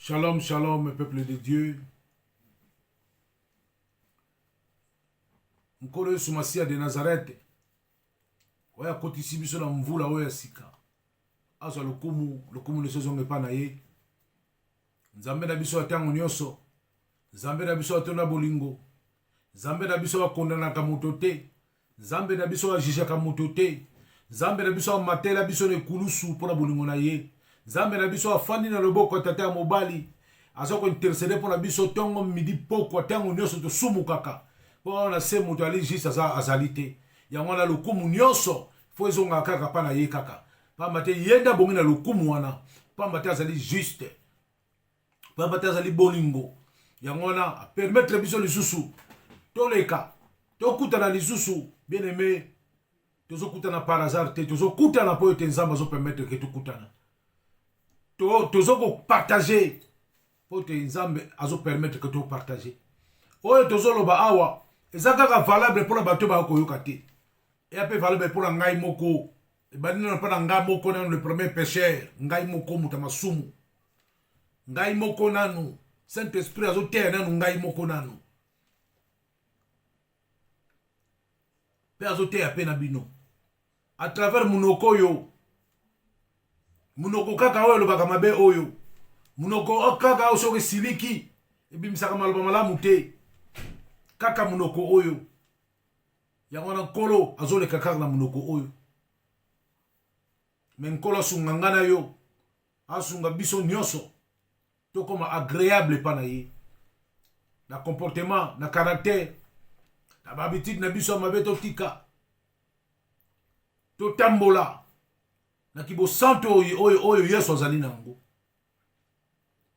Shalom, shalom, peuple de Dieu. Nkolo Yesu Masia de Nazareth. Oya kotisi biso na mvula oya sika. Azo lokumu nesozonge pa na ye. Nzambe na biso atango nyonso. Nzambe na biso atona bolingo. Nzambe na biso akondanaka moto te. Nzambe na biso ajijaka moto te. Nzambe na biso amatela biso ne kulusu mpona bolingo na ye. Nzambe na biso afandi na loboko tata ya mobali. Azoko interceder mpona biso tongo midi poko tango nyonso to sumu kaka. Mpona se moto ali juste azali te. Yango na lokumu nyonso fo ezonga kaka pa na ye kaka. Pamba te yenda bongi na lokumu wana. Pamba te azali juste. Pamba te azali bolingo. Yango na permettre biso lisusu. Toleka. Tokutana lisusu. Bien aimé. Tozokutana par hasard te. Tozokutana po ete nzamba zo permettre ke tokutana. Tozoko partager. Po ete nzambe azo permettre que to partager. Oyo tozoloba awa. Ezakaka valable pour la bateau ba koyoka te. Et après valable pour la ngai moko. Et banino na pas ngai moko na le premier pécheur. Ngai moko mutamasumu. Ngai moko nanu. Saint-Esprit azo te nanu ngai moko nanu. Pe azo te apena bino. À travers munoko yo. Munoko kaka oyo lobaka mabe oyo. Munoko kaka oyo soki siliki. Ebi misaka maloba malamu te. Kaka munoko oyo. Yango na nkolo azoleka kaka na munoko oyo. Men nkolo asunga nga na yo. Asunga biso nyonso. Tokoma agréable pa na ye. Na comportement, na caractère. Na habitude na biso mabe totika. Totambola. Na kibo santo oyo Yesu azali nango.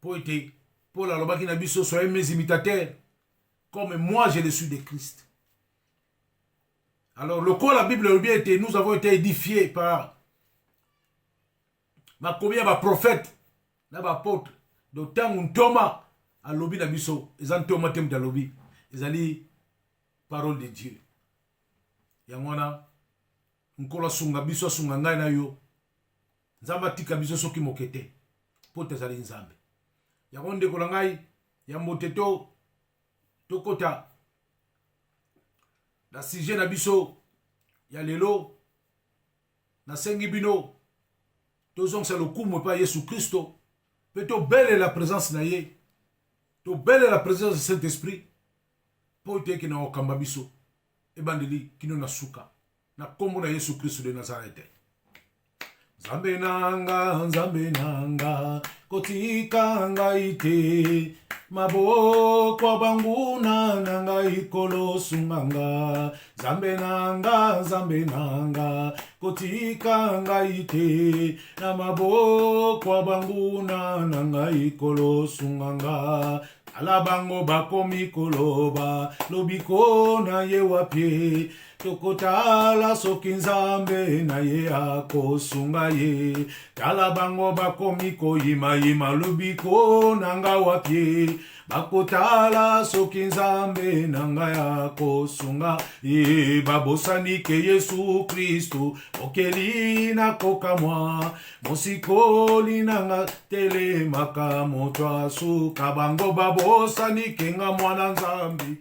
Po ete Paul alobaki na biso soyez mes imitateurs comme moi je le suis de Christ. Alors le quoi la Bible le bien était nous avons été édifiés par ma combien ba prophète na ba apôtre d'autant Thomas a lobi na biso ezan Thomas tem da lobi ezali parole de Dieu. Yangona nkola sunga biso sunga ngai na yo. Nzamba tika biso soki mokete. Po tezali nzambe. Yagonde kolangai ya moteto tokota na sujet na biso ya lelo na sengi bino tozong sa lokumu pa Yesu Kristo pe to belle la présence na ye to belle la présence du Saint-Esprit po te ki na okamba biso e bandeli kino na suka na kombo na Yesu Kristo de Nazareth. Nzambe nanga kotika ngai te maboko banguna ngai kolosunganga. Nzambe nanga kotika ngai te na maboko banguna ngai kolosunganga. Alabango bakomi koloba lobiko na ye wapie tokotala soki nzambe na ye akosunga ye. Alabango bakomi koyima lobiko na nga wapie bakotala soki nzambe na nga akosunga ye. Babosani ke Yesu Kristo okeli na kokamwa mosikoli na nga telemaka moto asuka. Bango babosani ke nga mwana nzambe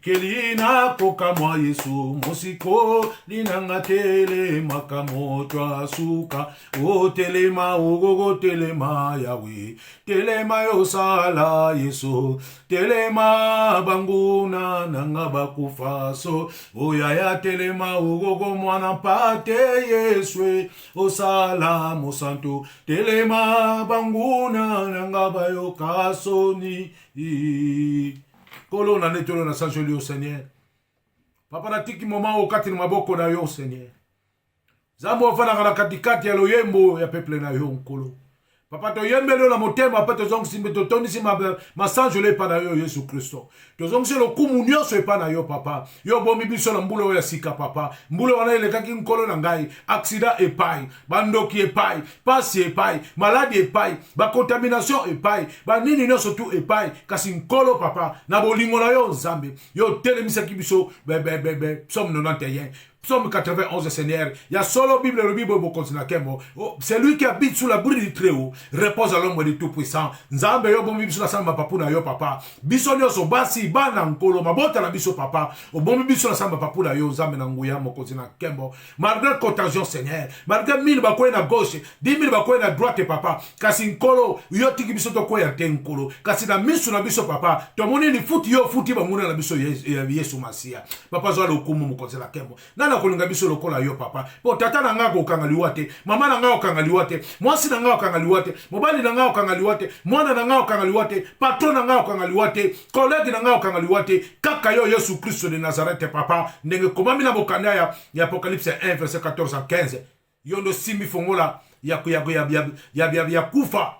kelina kokamwa Yesu mosiko linanga telemaka moto asuka. O telema ogogo telema Yawe telema yosala Yesu telema banguna nanga bakufaso. Oyaya telema ogogo mwana pate Yesu osala mosanto telema banguna nanga bayokasoni. Kolo na netolo na sanjoli au Seigneur. Papa na tiki moma okati na maboko na yo Seigneur. Zambo ofana na katikati ya loyembo ya peple na yo nkolo. Papa to yembelo na motema papa to zongi simbe to toni simba masanjole pa na yo Yesu Kristo. To zongi se lokumu nyonso e pa na yo papa. Yo bomi biso na mbulo ya sika papa. Mbulo wana ile kaki nkolo na ngai. Accident epai, bandoki epai, pasi epai, maladie epai, ba contamination epai, ba nini nyonso tu epai. Kasi nkolo papa na bolingo na yo Nzambe. Yo telemisa ki biso Psaume 91. Psaume 91, Seigneur. Il y a solo Bible, le Bible, c'est lui qui habite sous l'abri du Très-Haut, repose à l'ombre du Tout-Puissant. Nzambe yo bombi biso la samba papuna yo papa. Biso nyoso basi bana nkolo mabota la biso papa. O bombi biso la samba papuna yo nzambe na nguya mokonzi na kembo. Malgré contagion Seigneur, malgré 1000 bakoye na gauche, 10 000 bakoye na droite papa. Kasi nkolo yo tiki biso to koya te nkolo. Kasi na misu na biso papa. To moni ni futi yo futi ba muna na biso Yesu Masia. Papa zo lokumu mokonzi na kembo. Nana kolinga biso lokola yo papa. Po tata na nga ko kangaliwa te, mama na nga ko kangaliwa te, mwasi na nga ko kangaliwa te, mobali na nga ko kangaliwa te, mwana na nga ko kangaliwa te, patron na nga ko kangaliwa te, collègue na nga ko kangaliwa te, kaka yo Yesu Kristo de Nazareth papa. Ndenge komami na bokanda ya Apocalypse 1 verset 14 à 15. Yondo simi fongola ya kufa.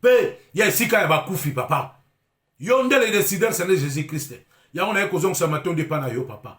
Pe ya isika ya bakufi papa. Yonde le décideur c'est Jésus Christ. Ya on a kozong sa maton de pana yo papa.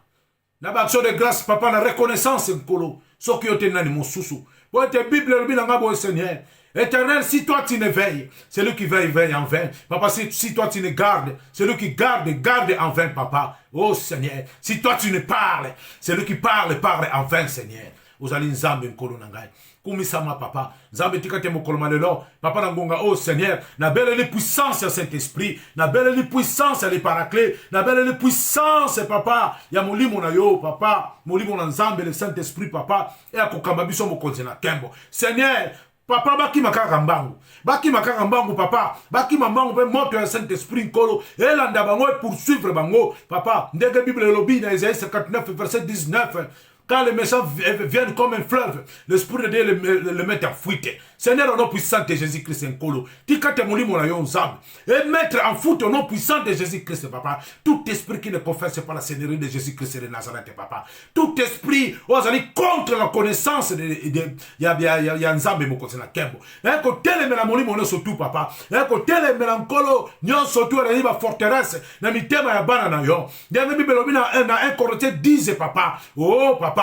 Na ba action de grâce papa na reconnaissance nkolo. Soki yo tenani mosusu. Pour te Bible le binanga bo Seigneur. Éternel, si toi tu ne veilles, celui qui veille, veille en vain. Papa, si toi tu ne gardes, celui qui garde, garde en vain, papa. Oh Seigneur, si toi tu ne parles, celui qui parle, parle en vain, Seigneur. Vous allez nzambe nkolo nangai. Kumisama papa, nzambe tikate mokolo malelo, papa nangonga, oh Seigneur, na belle les puissance à Saint-Esprit, na belle les puissance à les paraclés, na belle les puissance papa, ya molimo na yo papa, molimo na nzambe le Saint-Esprit papa, et à kokamba biso mokonzi na kembo. Seigneur, papa baki makaka mbangu. Baki makaka mbangu papa. Baki mbangu pe moto ya Saint-Esprit nkolo. Elanda bango et poursuivre bango. Papa, ndege Bible lobi na Isaïe 59 verset 19. Quand les méchants viennent comme un fleuve, l'Esprit de Dieu le met à fuite. Seigneur, au nom puissant de Jésus-Christ, Nkolo, tikate molimo na yo nzambe. Et mettre en fuite au nom puissant de Jésus-Christ, papa. Tout esprit qui ne confesse pas la Seigneurie de Jésus-Christ de Nazareth, papa. Tout esprit, vous allez contre la connaissance de ya nzambe mokonzi na kembo. Et que tel me la molimo no surtout, papa. Et que tel me la nkolo, nyon surtout la liba forteresse, na mitema ya bana na yo. Dans la Bible, na 1 Corinthiens 10, papa. Oh, papa.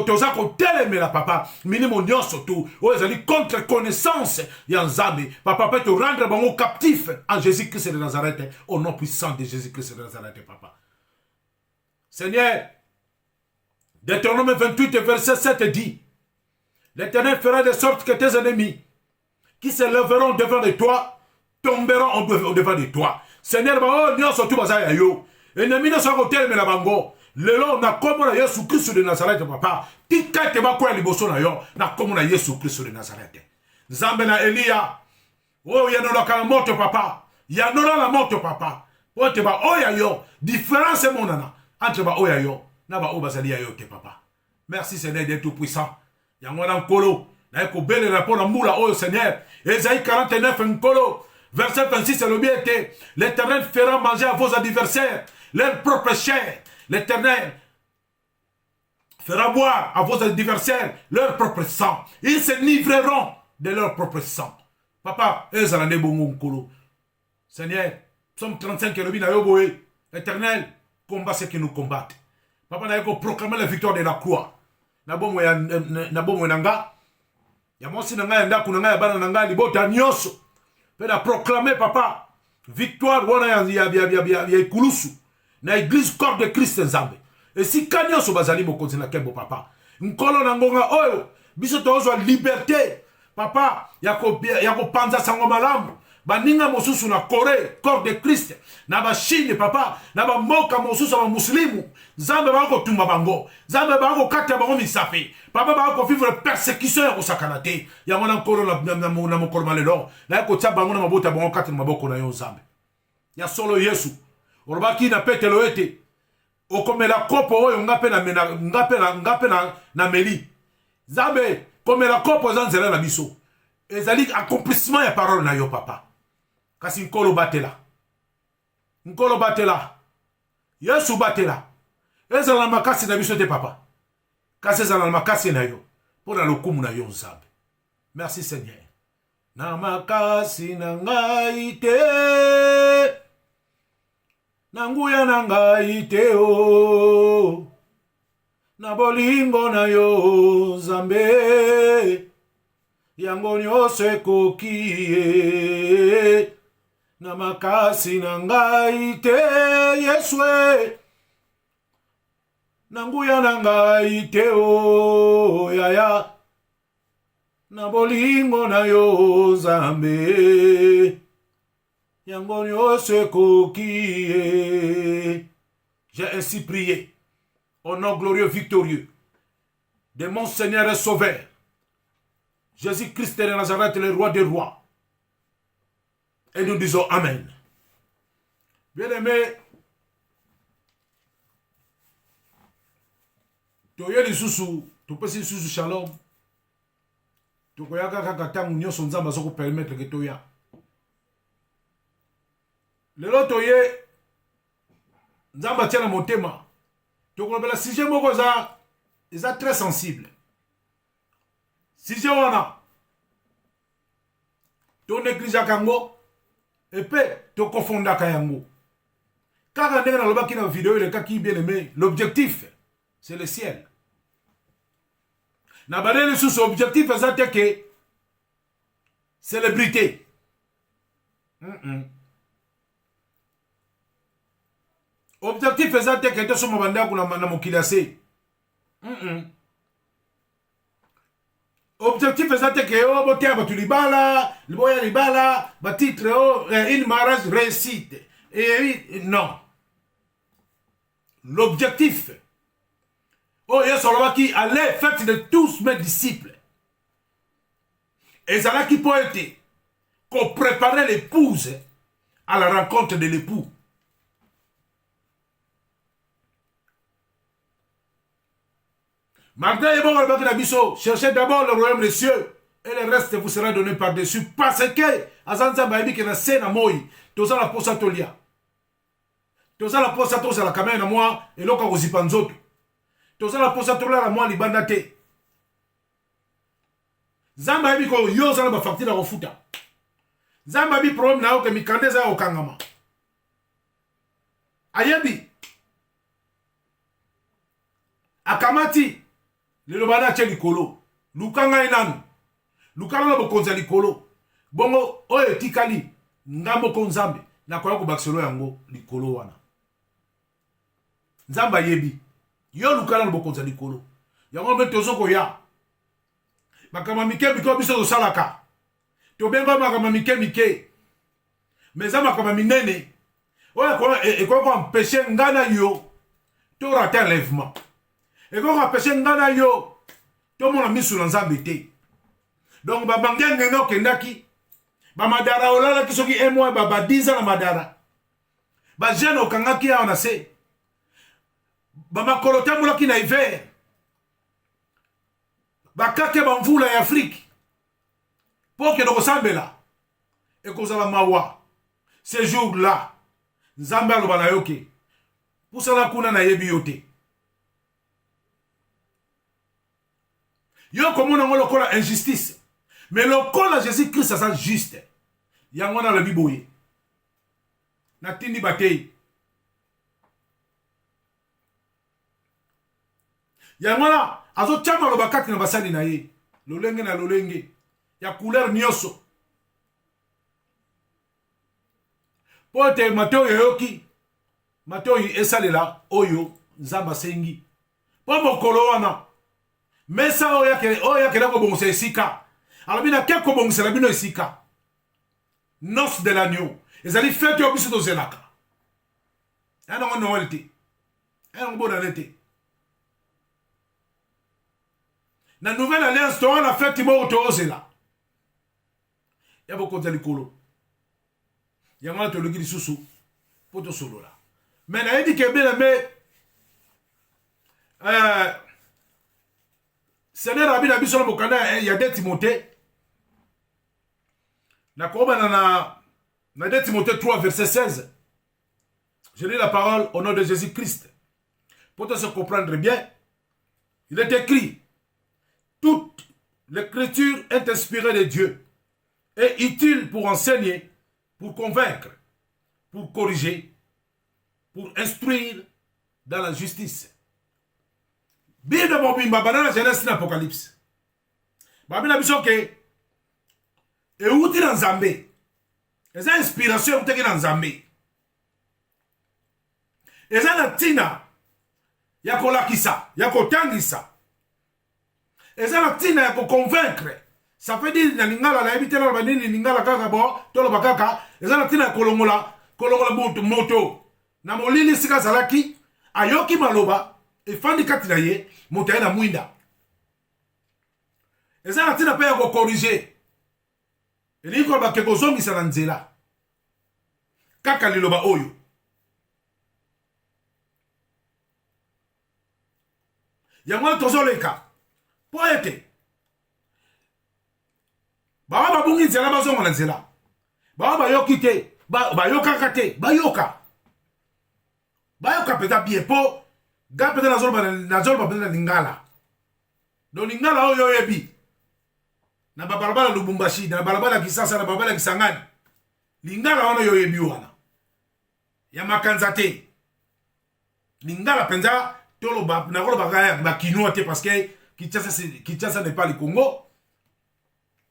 Toza ko tel me la papa. Minimo nyon surtout. Oh, vous allez contre connaissance Yanzambe. Papa peut te rendre bon captif en Jésus-Christ de Nazareth, au nom puissant de Jésus-Christ de Nazareth, papa. Seigneur, Deutéronome 28 verset 7 dit, l'Éternel fera de sorte que tes ennemis qui se lèveront devant de toi tomberont au-devant de toi. Seigneur, oh, nyon surtout bazaya yo. Ennemi ne soit côté mais la bango. Lelo na komo na Yesu Christ de Nazareth, papa. Tika te ba kwa liboso na yo na komo na Yesu Christ de Nazareth. Nzambe na Elia. Oh, ya no la moto papa. Ya no la moto papa. Oh, te ba oya yo. Différence monana entre ba oya yo na ba obazali ya yo te papa. Merci Seigneur de tout puissant. Ya ngona nkolo. Na eko bele rapport na mula oh Seigneur. Esaïe 49 nkolo. Verset 26 le bien était. L'Éternel fera manger à vos adversaires leur propre chair. L'Éternel fera boire à vos adversaires leur propre sang. Ils se livreront de leur propre sang. Papa, Seigneur, Psaume 35, Éternel, combat ceux qui nous combattent. Papa, nous avons proclamé la victoire de la croix. Nabomo nanga. Ya mosi nanga yanda kunanga ya bana nanga libota nyoso. Pena proclamer papa victoire wana ya ikulusu. Na église corps de Christ nzambe. Et si kanyo so bazali mokonzi na kembo papa. Nkolo na ngonga oyo biso tozo liberté. Papa, yako panza sango malamu. Baninga mosusu na Corée, corps de Christ. Na ba Chine papa, na ba moka mosusu ba muslimu. Zambe ba ko tumba bango. Zambe ba ko kata bango misafi. Papa ba ko vivre persécution ya kosakanate. Ya mona nkolo na mokolo malelo. Na ko tsa bango na mabota bango kata na maboko na yo zambe. Ya solo Yesu. Orobaki na petelo ete okomela kopo oyo ngape na meli zabe komela kopo zanzela na biso ezali accomplissement ya parole na yo papa kasi nkolo batela Yesu batela ezala makasi na biso te papa kasi ezala makasi na yo pona lokumu na yo nzambe. Merci Seigneur. Na makasi na ngai te nanguya nangai te o na bolingo na yo Nzambe yango nyonso ekoki na makasi na ngai te Yesu Nanguya nanga iteo yaya. Na bolingo na yo Nzambe. Yango nyose kokie. J'ai ainsi prié au nom glorieux victorieux de mon Seigneur et Sauveur Jésus-Christ de Nazareth, le roi des rois. Et nous disons Amen. Bien-aimés, toye lisusu, topesi lisusu shalom. Tokoyaka kaka tangu nyonso Nzambe azoko permettre que toya. Lelo toye Nzambe atia na motema. Tokolobela sujet moko eza très sensible. Sujet wana to néglige kango et pe to confondaka yango. Kaka ndenge na lobaki na vidéo le kaki bien aimé, l'objectif c'est le ciel. Na balele sous objectif ezate que célébrité. Objectif ezate que to somo banda kuna na mokili ase. Objectif ezate que o botia batu libala, liboya libala, ba titre o une mariage réussite. Et non. L'objectif oh, Yesu alobaki allez faites de tous mes disciples. Et ça là qui peut être qu'on préparait l'épouse à la rencontre de l'époux. Malgré les bons cherchez d'abord le royaume des cieux et le reste vous sera donné par-dessus. Parce que Azanza Baïbi qui na sena moi, tout ça la posa tolia. Tout ça la posa tosa la kamena na moi et loka ozipanzoto. Tout ça la posa tolia la moi libanda te. Zamba Baïbi ko yo za ba facture na refuta. Zamba Baïbi problème na o ke mikandeza o kangama. Ayebi akamati lelo bana che likolo lukanga inanu lukanga na bokonza likolo bongo oyo tikali ngambo ko Nzambe na koya ko bakselo yango likolo wana Nzamba yebi yo lukanga na bokonza likolo yango mbe tozoko ya makama mike biko biso to salaka to benga makama mike meza makama minene oyo ko empêcher ngana yo to rater enlèvement. Et quand on empêche ngana yo, tout le monde a mis sur Nzambe te. Donc ba bangé ngeno kendaki, ba madara olala ki soki un mois ba 10 ans na madara. Ba jeune okanga ki a se. Ba makolota mula ki na hiver. Ba kake ba mvula ya Afrique. Pour que nous sambela. Et qu'on la mawa. Ce jour là, Nzambe alobana yoke. Pour ça kuna na yebi yote. Yo comme on a lokola injustice. Mais lokola Jésus-Christ ça juste. Yango na la biboye. Na tindi batei. Yango na azo chama lo bakati na basali na ye. Lolenge na lolenge. Ya couleur nyoso. Pote Mateo yoki. Mateo esalela oyo Nzamba sengi. Po mokolo wana. Mais ça oya ke na ko bongse esika. Alors bina ke ko bongse la bino esika. Noce de l'agneau. Ezali fête yo biso to zelaka. Ana ngo noelti. Ana ngo bonalete. Na nouvelle alliance to la fête mo to ozela. Ya boko tali kolo. Ya ngala to lugiri susu. Poto solo la. Mais na dit que bien aimé Seigneur Rabbi na biso na bokana ya de Timothée. Na koba na de Timothée 3 verset 16. Je lis la parole au nom de Jésus-Christ. Pour te se comprendre bien, il est écrit: toute l'écriture est inspirée de Dieu et utile pour enseigner, pour convaincre, pour corriger, pour instruire dans la justice. Bien de bon bimba banana Genèse l'Apocalypse. Babina biso ke e uti na Nzambe. Eza inspiration uteki na Nzambe. Eza na tina ya kolakisa ya kotangisa eza na ntina ya koconvaincre. Ça veut dire na lingala na yebi tela banini lingala kaka bo tolo bakaka eza na ntina ya kolongola moto na molili sika zalaki ayoki maloba efandi kati na ye moto aye na mwinda eza na ntina pe ya kokorige elingi koloba ke kozongisa na nzela kaka liloba oyo. Yango wana tozoleka po ete bawa babungi nzela bazonga na nzela bawa bayoki te bayokaka te bayoka peta bien po ga peta nazoloba peta na lingala do lingala oyo oyebi na babalabala Lubumbashi na babalabala Kisasa na babalabala Kisangani lingala wana oyo oyebi wana ya makanza te lingala penza tolo ba kinois te parce que Kinshasa n'est pas le Congo.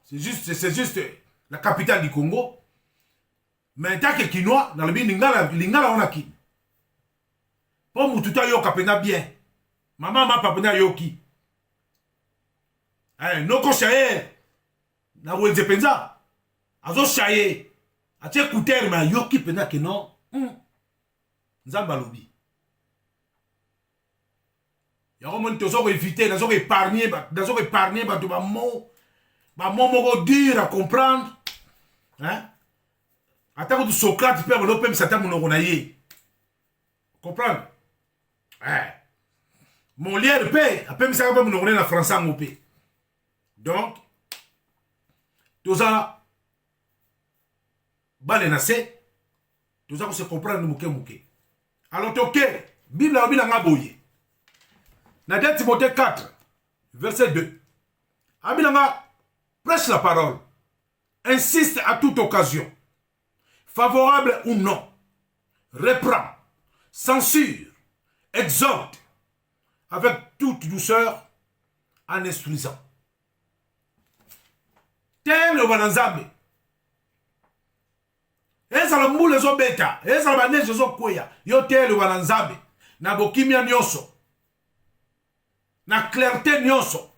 C'est juste la capitale du Congo. Mais tant que Kinois, dans le bien lingala on a qui. Pour mututa yo kapena bien. Maman ma papena yoki. No ko shaye. Na wenze penza. Azo shaye. Atie kuter ma yoki pena que non. Nzamba lobi. Yako mon tozo éviter, nazo épargner ba to ba mot moko dur à comprendre. Hein? Attends que Socrate peut me même satan mon naye. Comprendre? Molière paix, après me ça pas mon na français en paix. Donc toza bale na se toza ko se comprendre muke. Alors toke Bible a bila ngaboye. Na 2 Timothée 4, verset 2. Abilanga prêche la parole. Insiste à toute occasion. Favorable ou non. Reprend. Censure. Exhorte. Avec toute douceur. En instruisant. Tel le bananzambe. Eza la moule zo beta. Eza la neige zo kwea. Yo tel le bananzambe. Na bokimia nyoso. Na clarté nyonso.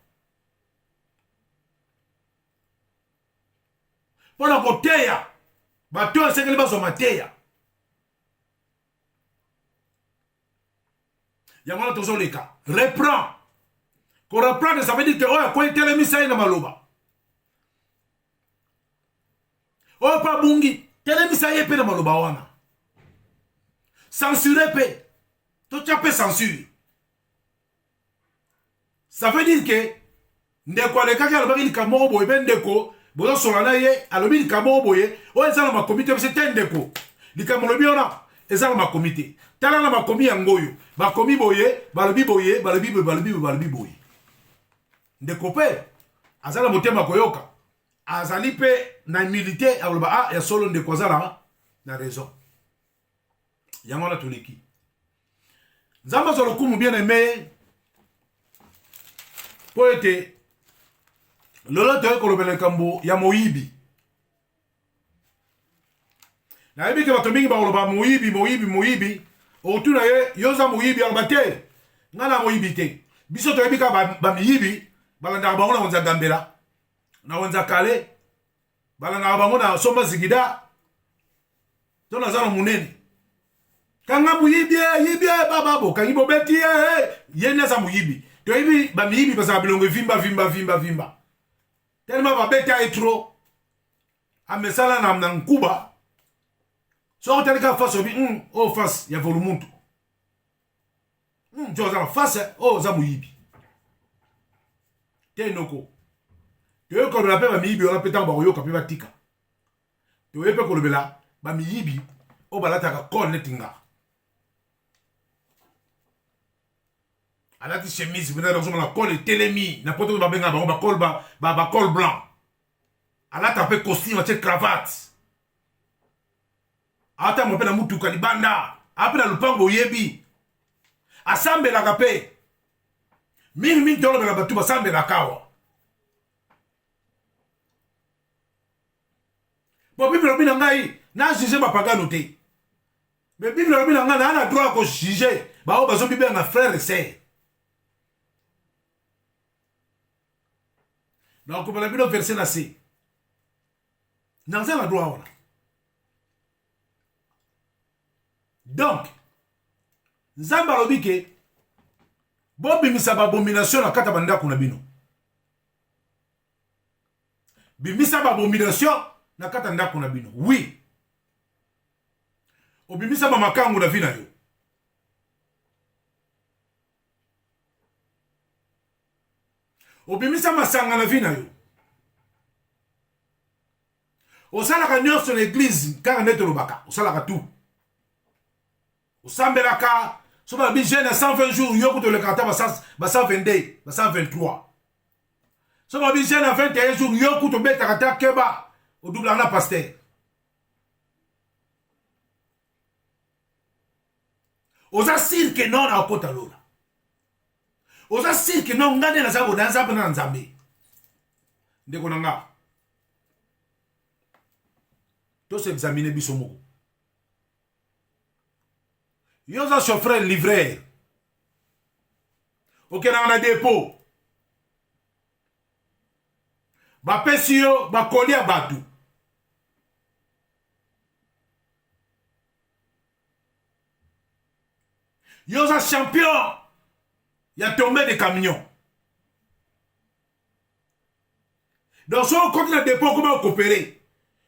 Pona koteya. Bato esengeli bazo mateya. Yamana tozoleka. Reprend. Ko reprendre ça veut dire que oya ko telemi sai na maloba. Oya pa bungi telemi sai pe na maloba wana. Censurer pe. To chape censure. Ça veut dire que ndeko aleka ka alobaki likambo boye ben ndeko bozo solana ye alobi likambo boye o ezala ma comité c'est ndeko likambo lobi ona ezala ma comité tala na ma komi yangoyo ba komi boye balobi boye ndeko pe azala motema koyoka azali pe na milité aloba ya solo ndeko azala na raison yango na tuliki nzamba zo lokumu bien aimé. Po ete lolo toye kolobela kambo ya moyibi na yebi ke bato mingi bakoloba moyibi otuna ye yoza moyibi aloba te ngana moyibi te biso toyebi ka bamiyibi balandaka bango na wenza gambela na wenza kale balandaka bango na somba zigida to naza na munene kanga moyibi yibi bababo kangi bobeti ye neza moyibi. Toyebi bamiyibi basa bilongo vimba. Tellement babeta etro. Amesala na nkuba. So teleka face obi o face ya volumuntu. Joza face o za muyibi. Tenoko. Toye ko la pe bamiyibi ona peta ba yoka pe batika. Toye pe ko lobela bamiyibi o balata ka kon netinga. Alati chemise bina rozoma la col telemi na poto ba benga ba col blanc. Alata pe costume te cravate. Ata mo pe na mutuka libanda, ape na lupango yebi. Asambe la kape. Mimi tolo na batu basambe la kawa. Bo Bible bina ngai na juger ba pagano te. Mais Bible bina ngai na droit ko juger bao bazo bibe na frère et sœur. Donc comme la Bible verset là c'est dans un droit. Donc Nzamba lobi ke bobimisa ba abomination na kata banda kuna bino. Bimisa ba abomination na kata ndako na bino. Oui. Obimisa ba makangu na vina yo. Obimisa masanga na vina yo. Osalaka nyonso na église kaka nete lobaka. Osalaka tout. Osambelaka so ba bi jeune 120 jours yoko to le kata ba 122, ba 123. So ba bi jeune 21 jours yoko to beta kata keba au double na pasteur. Oza sirke non na okota lola. Oza sirke non ngane na zabo danza bana nzambe. Ndeko nanga. To se examiner biso moko. Yoza chauffeur livreur. Ok, na dépôt. Ba pesio ba kolia batu. Yoza champion. Ya tombé des camions. Donc, si on compte le dépôt, comment on coopérer?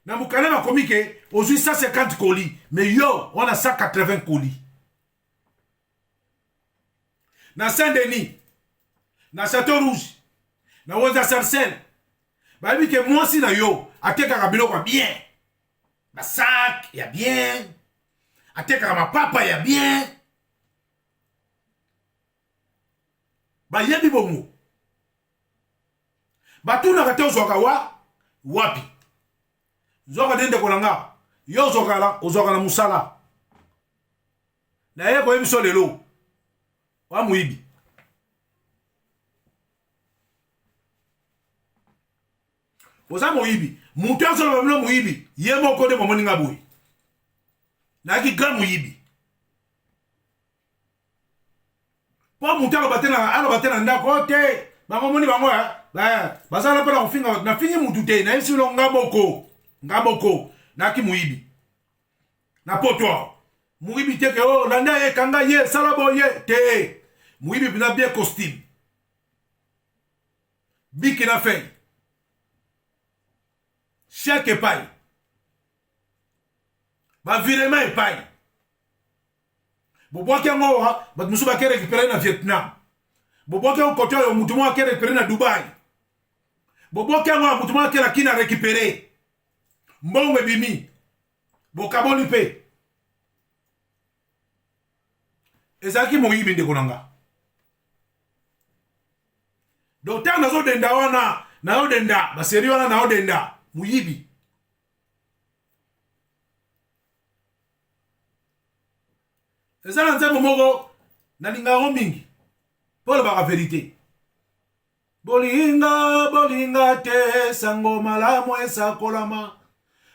Na mukane ma komike, aujourd'hui 150 colis. Mais yo, on a 180 colis. Na Saint-Denis, na Château-Rouge, na Woza Sarcelles, bah oui que moi si na yo, ateka kabilo kwa bien. Ba sac, ya bien. Ateka ma papa ya bien. Ba yebi bongo. Ba tuna kate ozoka wapi. Zoka dende kolanga. Yo ozoka na musala. Na ye ko ebiso lelo. Wa muibi. Oza muibi. Mutu azo babilo muibi. Ye moko de momoni ngabui. Na ki grand muibi. Po mutu alo batena ndako te. Bango moni bango ya. Bazala pala ofinga na fingi mutu te. Na isi lo ngaboko. Na ki muibi. Na poto. Muibi teke o landa ye kanga ye salabo ye te. Muibi bina bien costume. Biki na fait. Chèque paille. Ba virement paille. Bobo ki ngo ha, ba musu ba kere récupérer na Vietnam. Bobo ki ko to yo mutu mo kere récupérer na Dubai. Bobo ki ngo mutu mo kere kina récupérer. Mbongo bimi. Bokaboni pe. Ezaki moyibi ndeko nanga. Docteur nazo denda wana, na odenda, ba seri wana na odenda, muyibi. Ezala nzambo moko na linga mingi. Pour la vérité. Bolinga te sango malamu esakolama.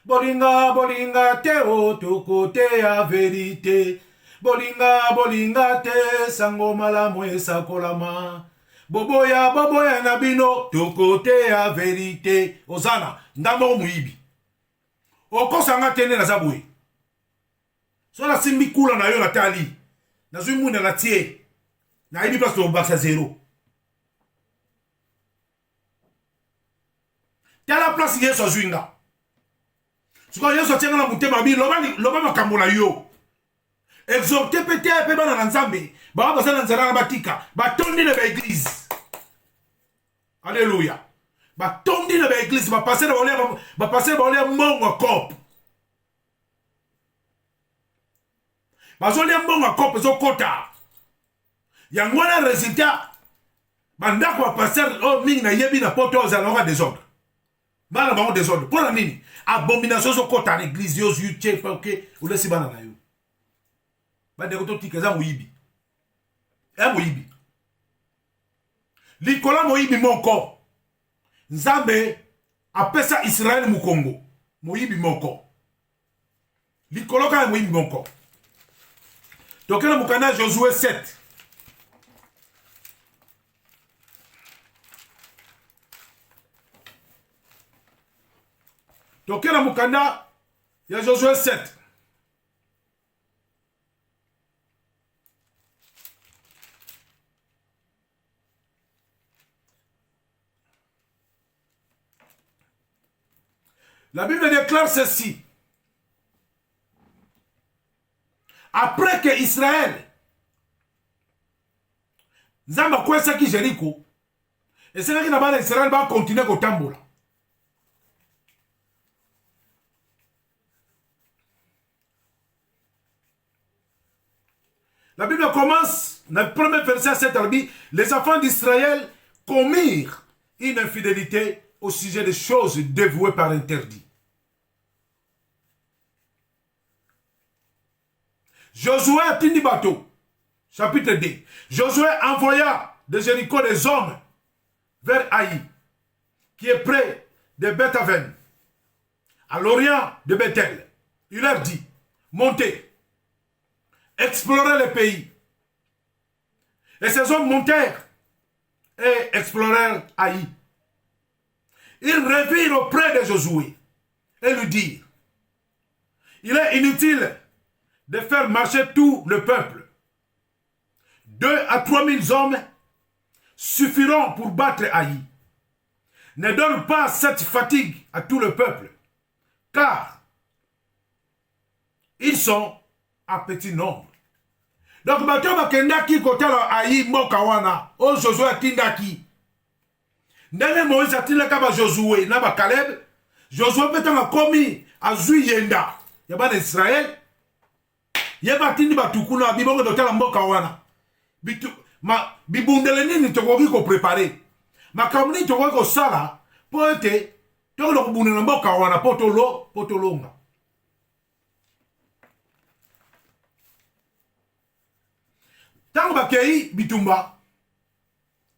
Bolinga te otoko te ya vérité. Bolinga te sango malamu esakolama. Boboya na bino toko te ya vérité. Ozana ndambo muibi. Okosanga tene na zabwe. So la simbi kula na yo na tali. Na zui mwina na tie. Na ibi place to baksa zero. Tala place yeso zuinga. Suko yeso tsenga na mutema bi loba makambo na yo. Exhorté pété pe bana na nzambe. Ba ba sana nzara na batika. Ba tondi na ba église. Alléluia. Ba tondi na ba église ba passer ba ole mbongo cop. Ba zole mbongo cop zo kota. Yangwana résultat. Banda ko passer o mingi na yebi na poto za loka désordre. Bana ba désordre. Pour la nini? Abomination zo kota na église yo zu che pa OK, ou laisser bana na yo. Ba de koto tikeza muibi. Muibi. Likola muibi moko. Nzambe apesa Israël mu Congo. Muibi moko. Likolo ka muibi moko. Tokena Mukanda Josué 7. Tokena Mukanda ya Josué 7. La Bible déclare ceci. Après que Israël Nzamba kwesa ki Jéricho, et c'est là que na Israël va continuer ko tambola. La Bible commence dans le premier verset à cette albie, les enfants d'Israël commirent une infidélité au sujet des choses dévouées par interdit. Josué a tindi bateau, chapitre 2. Josué envoya de Jéricho des hommes vers Haï, qui est près de Beth-Aven, à l'orient de Bethel. Il leur dit, montez, explorez le pays. Et ces hommes montèrent et explorèrent Haï. Ils revirent auprès de Josué et lui dirent, il est inutile de faire marcher tout le peuple. 2 à 3 000 hommes suffiront pour battre Haï. Ne donne pas cette fatigue à tout le peuple, car ils sont à petit nombre. Donc, bateau bakendaki côté Haï mokawana, o Josué atindaki. Ndenge Moïse atindaka ba Josué na ba Caleb, Josué petanga komi azui yenda. Yaba na Israël. Yeba tindi batukuna bibongo dotala mboka wana. Bibundele nini tokoki ko préparer. Makamuni tokoki ko sala po ete tokolo kubundela mboka wana potolonga. Tango bakei bitumba.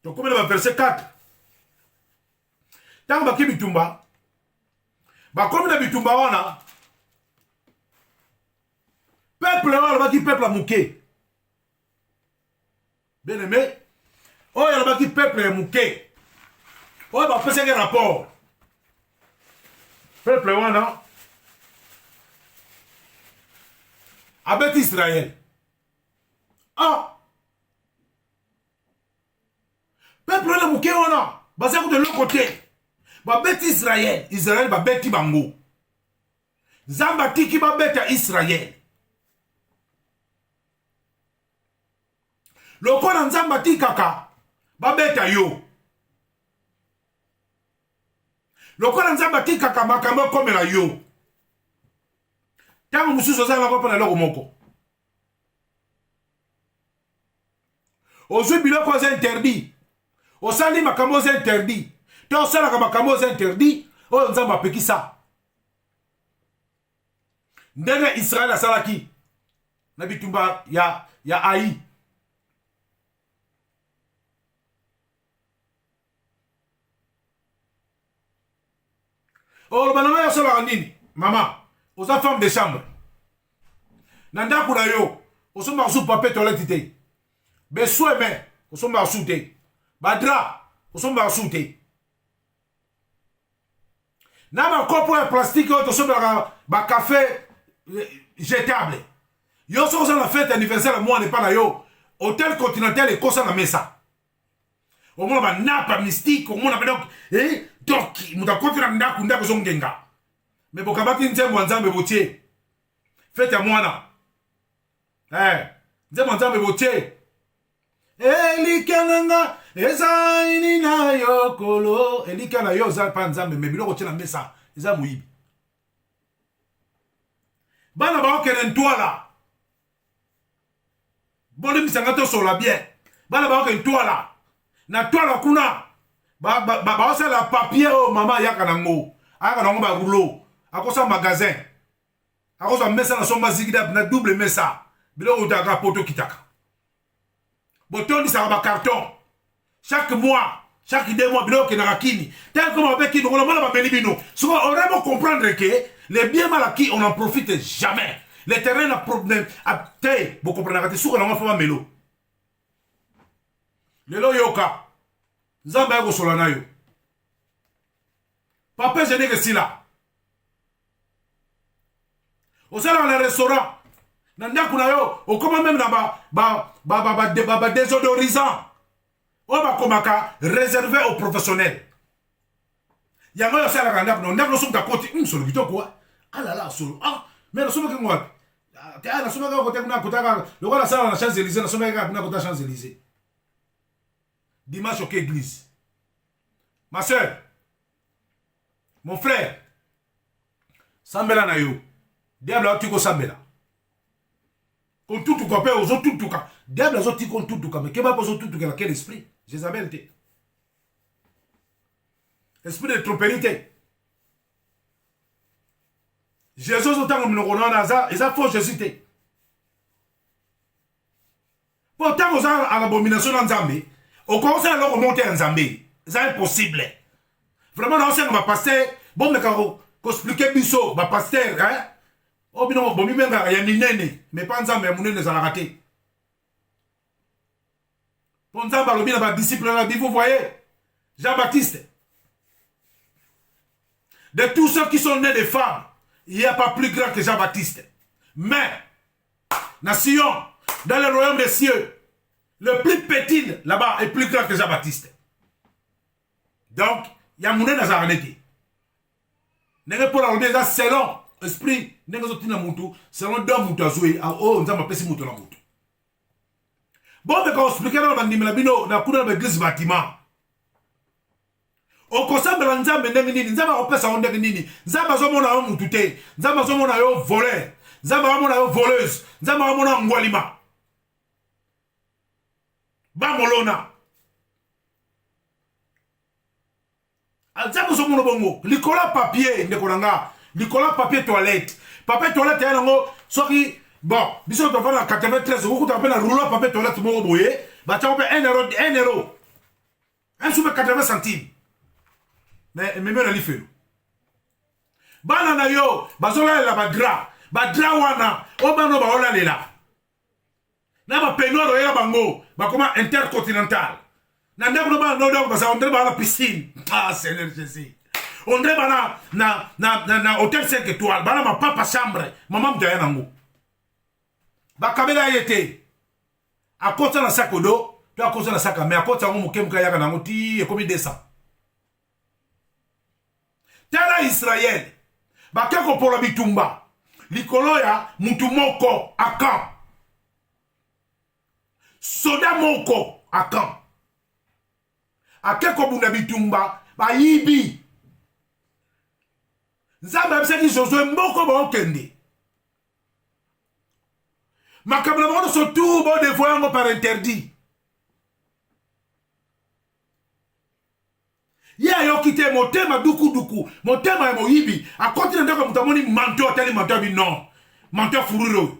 Tokomela ba verset 4. Tango bakei bitumba. Bakomela bitumba wana. Peuple là qui peuple mouké. Bien aimé. Oh il là qui peuple mouké. Oh bah faire un rapport. Peuple wana. Avec Israël. Ah. Peuple là mouké wana. Bah c'est de l'autre côté. Bah bête Israël. Israël bah bête bango. Zambati qui bah bête Israël. Loko na nzamba tikaka babeta yo. Loko na nzamba tikaka makambo komela yo. Tango mususu za la ko na loko moko. Ozui biloko za interdit. Osali makambo za interdit. To sala ka makambo za interdit, o nzamba pekisa. Ndenge Israël asalaki na bitumba ya Haï. Oh, banana ya sola nini? Maman, aux femmes de chambre. Nanda kuna yo, oso marsu papier toilette te. Besoué mais, oso marsu te. Badra, oso marsu te. Na ba kopo ya plastique oso ba café jetable. Yo so la fête anniversaire moi n'est pas na yo. Hôtel Continental et kosa na mesa. Au moins ba napa mystique, au moins donc donc muta kontra ndako zongenga. Mais bokabaki nzembo nzambe botie. Fête ya mwana. Nzembo nzambe botie. Elikananga eza ini na yokolo. Elikana yo za pa nzambe me biloko tia na mesa eza muyibi. Bana ba okene ntwala. Bole misanga to sola bien. Bana ba okene ntwala. Na twala kuna ba osa la papier o mama yaka nango aka nango ba rouleau akosa magasin akosa mesa na somba zigida na double mesa bilo utaka poto kitaka botoni sa ba carton chaque mois chaque 2 mois bilo ke na rakini tel comme avec qui donc on a ba beli bino so on va comprendre que les biens mal acquis on n'en profite jamais L'éternel a problème. Vous comprenez, c'est sûr que l'on va melo. Lelo yoka. Zamba yako solana yo. Papa, je n'ai que si là. Au sein dans les restaurants, dans on commence même là-bas, désodorisant. On va commencer réservé aux professionnels. Il y a un salaire à on a le côté, sur le buton quoi. Ah là là, sur ah, mais le sommet que moi. Le sommet que côté le roi la salle à Champs-Élysées, le sommet que côté Champs-Élysées. Dimanche au église. Ma soeur, mon frère, Sambela na yo. Diable a tué Sambela. Quand tout cas, aux autres tout cas. Diable a tué tout cas, mais qu'est-ce que vous tout cas, quel esprit? Jézabel était. Esprit de tromperie. Jésus autant comme le Ronan Nazar, et ça faut Jésus. Pourtant, vous avez à l'abomination en Zambie. Au conseil alors remonter en Zambie. C'est impossible. Vraiment, non, c'est un pasteur. Bon, mais quand vous expliquez Bisso, ma pasteur, hein? Oh, non, bon, il y a une nene, mais pas en Zambie, mon nene, ça l'a raté. Pour Zambie, il y a un disciple dans la Bible, vous voyez? Jean-Baptiste. De tous ceux qui sont nés de femmes, il n'y a pas plus grand que Jean-Baptiste. Mais, nation, dans le royaume des cieux, le plus petit là-bas est plus grand que Jean-Baptiste. Donc, il y a mon Nazareth. N'est-ce pas la déjà selon esprit, n'est-ce pas selon deux moutons joués, oh, on a pas si mouton la mouton. Bon, mais quand on explique dans le bino, dans l'église bâtiment, au conseil de l'ensemble, Nzamba opère sa onde nini, Nzamba zomona yo mutute, Nzamba zomona yo voleur, Nzamba zomona yo voleuse, Nzamba zomona ngwalima. Bamolona. Nzamba zomona bongo, likola papier ndekolanga, likola papier toilette. Papier toilette ya nango soki bon, biso to vana 93, vous avez un rouleau papier toilette mo boye, ba ta 1 euro. 1 sous 80 centimes. Mais même la life. Bana na yo, bazola la badra wana, o bano ba ola lela. Na ba penoro ya bango, ba comment intercontinental. Na ndako ba no do ba sa on ba la piscine. Ah Seigneur Jésus. On ba na hôtel 5 étoiles, bana ma papa chambre, maman mtaya nango. Ba kabela yete. A côté na sac d'eau, tu a côté na sac mais a côté ngo mukemka yaka nango ti e komi 200. Tela Israël, bakako pour la bitumba, likoloya mutumoko akan, soda moko akan, akeko bunda bitumba, ba yibi, nzamba bisaki Josué moko ba okende, makabla mono so tout bon de voyango par interdit. Ya yo kite motema duku motema ya moyibi a continue ndako mutamoni manto atali manto bi non manto fururo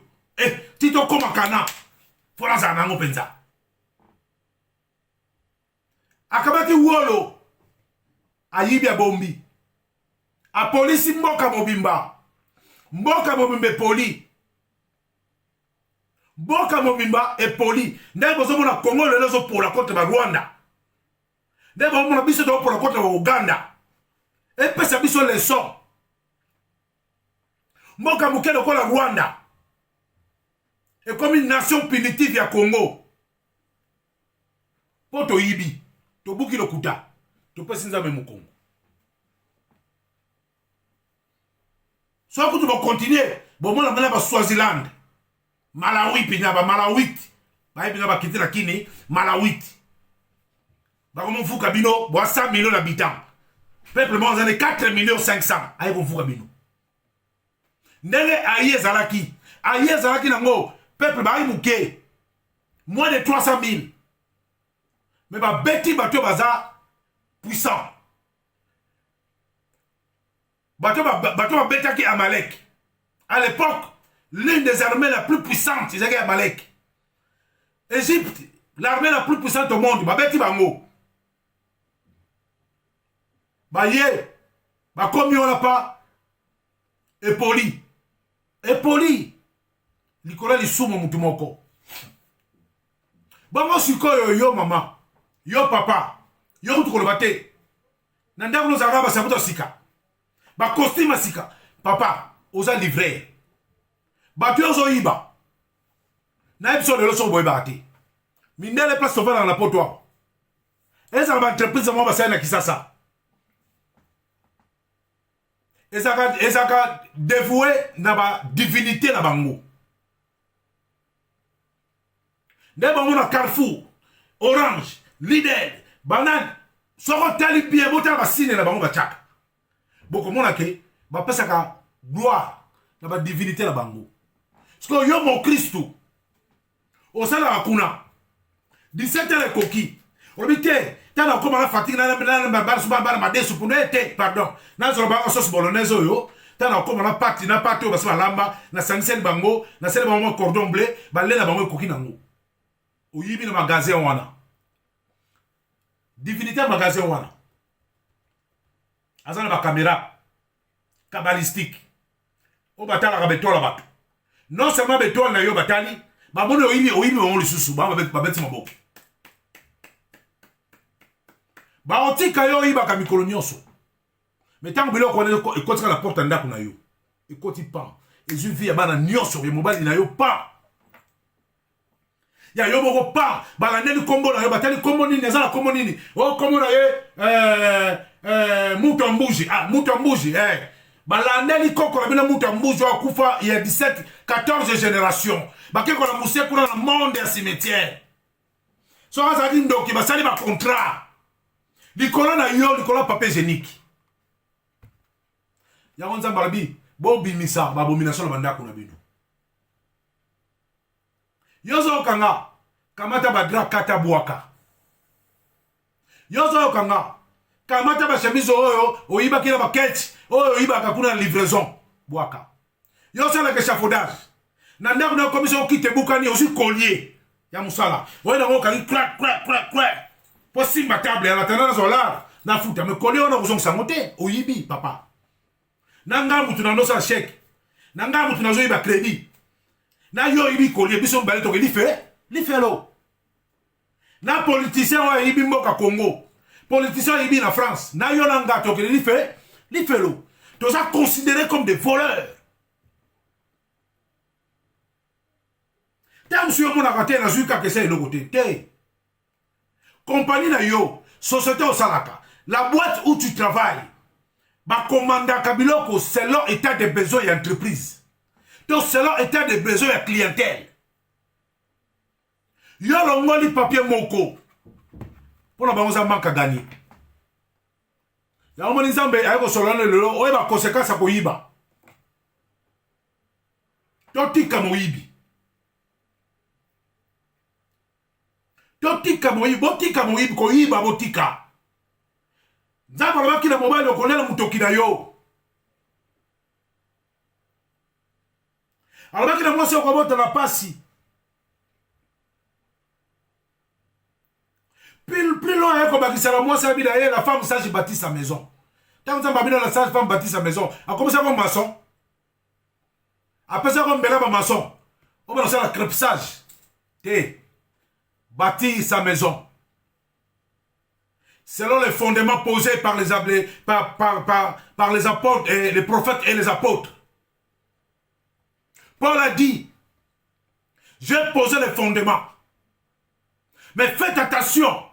tito koma kana fora za nango penza akabaki wolo ayibi a bombi a polisi mboka mobimba poli mboka mobimba e poli ndai bozo mona Congo le lezo pour la contre ba Rwanda. D'abord, on a besoin de pour la côte au Ouganda. Et puis, ça a besoin de leçons. Moi, quand je suis au Rwanda, et comme une nation punitive à Congo, pour to yibi, to buki lo kuta, to peux sinza même au Congo. Soit que tu vas continuer, bon, moi, on a Swaziland, Malawi, puis on a Malawit, on a quitté la Guinée, Malawit. Comme vous Kabino, 100 millions d'habitants. Peuple, moi, vous avez 4 millions 500. Aïe, vous Kabino. Nele aïe Zalaki. Aïe Zalaki nango. Peuple, bah, mouké. Moins de 300 000. Mais bah, Betty Bateau Baza, puissant. Bateau Betaki Amalek. À l'époque, l'une des armées la plus puissantes, c'est Amalek. Égypte, l'armée la plus puissante au monde, bah, Betty Bango. Bah yé, bah comme on n'a pas, et poli, likola lisumu mutu moko bango sikoyo yo mama yo papa yo kutukoloba te na ndako nozalaka basabuta sika bacostume sika papa oza livre bato yo ozoyiba nayebi so lelo soko boyebaka te mindele place tovandaka na poto awa ezala baentreprise moko basali na kisasa ezalaka dévoué na badivinité na bango nde bango na Carrefour Orange Lidl banane soko tali bien botala basine na bango batiaka bokomona ke bapesaka gloire na badivinité na bango siko yo mo Kristu osalaka kuna 17 heures ekoki olobi te tana okomaka fatigue na madesu puno ete pardon nazolo bango sauce bolonnaise oyo tana okomana pati na pati oyo basi balamba nasangiseli bango naseli bango cordon bleu balela bango ekoki nango oyibi na magasin wana divinité ya magasin wana aza na bakamera kabalistique oyo batalaka betola bato non seulement betola na yo batali bamoni oyibi bango lisusu babeti maboko baotika yo oyibaka mikolo nyonso me ntango biloko wana ekotika na porte ya ndako na yo ekoti pa ezwi vi ya bana nyonso ya mobali na yo pa ya yo moko pa balandeli kombo na yo batali kombo nini aza na kombo nini o kombo na ye mutu ya mbuji balandeli koko na bino mutu ya mbuji oyo akufa ya 14 génération bakeko na musie kuna na monde ya cimetière so azalaki ndoki basali bacontrat likolo na yo likolo ya papier génique yango nzambe alobi bobimisa babomination na bandako na bino yozokanga kamata badra kata bwaka yozokanga kamata bashemise oyo oyibaki na baketi oyo oyibaka kuna na livraison bwaka yosalaka échafaudage na ndako na komisa okite bukani ozwi collier ya musala oyo nango okangi crac po simba table ya latana na zolar na futa me collier ona kozongisa ngo te oyibi papa na nga mutu na ndosa chèque na nga mutu nazoyiba crédit na yo oyibi collier biso mbale toke lifelo na politicien oyo oyibi mboka Congo politicien oyibi na France na yo na nga toke lifelo toza considéré comme des voleurs ta monsieur monaka te nazwi kaka esa eloko te compagnie na yo société osalaka la boîte où tu travailles bakomandaka biloko selon état de besoin ya entreprise to selon état de besoin ya clientèle yo longoli papier moko mpona bango za manka gani yango moni nzambe ayekosolana lelo oyeba conséquence ya koyiba totika moyibi botika moyibi koyiba botika nzambe alobaki na mobali okolela mutoki na yo alobaki na mwasi okobotela pasi plus loin ayekobakisaka mwasi abi na ye la femme sage bâtit sa maison ntango nzambe abino la sage femme bâtit sa maison akomisako maçon apesako mbela bamaçon oyo banasala crépissage te bâtit sa maison selon les fondements posés par les apôtres et les prophètes et les apôtres. Paul a dit, j'ai posé les fondements, mais faites attention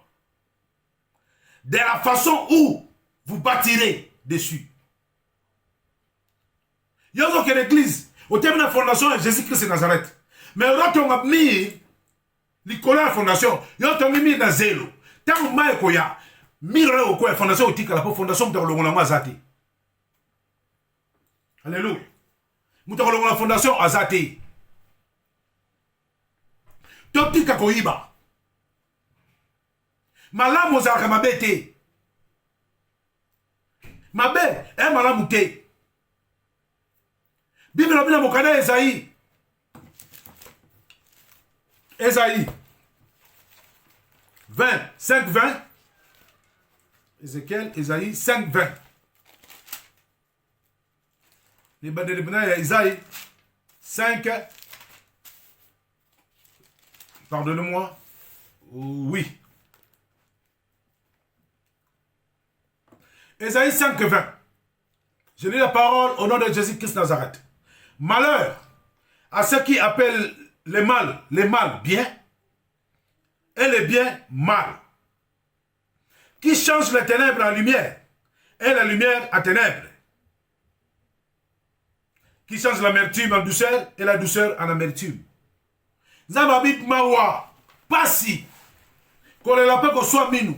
de la façon où vous bâtirez dessus. Il y a que l'église, au terme de la fondation de Jésus-Christ de Nazareth, mais on a mis Nicolas la fondation, il y a mis dans zéro. Tant que moi, il y a mire au quoi fondation otika la fondation mutakolongola azati. Alléluia. Mutakolongola fondation azati. Totika koiba. Malamu zaka mabete. Mabe malamu te. Bible bila mokana Esaïe. Esaïe 20, 5, 20. Ézéchiel, Esaïe 5, 20. Les Esaïe 5, Pardonnez-moi. Oui. Ésaïe 5:20. Je lis la parole au nom de Jésus-Christ Nazareth. Malheur à ceux qui appellent les mal bien, et les biens mal. Qui changent les ténèbres en lumière, et la lumière en ténèbres. Qui change l'amertume en douceur, et la douceur en amertume. Zababit mawa, pasi, kolela pe ko soit minu.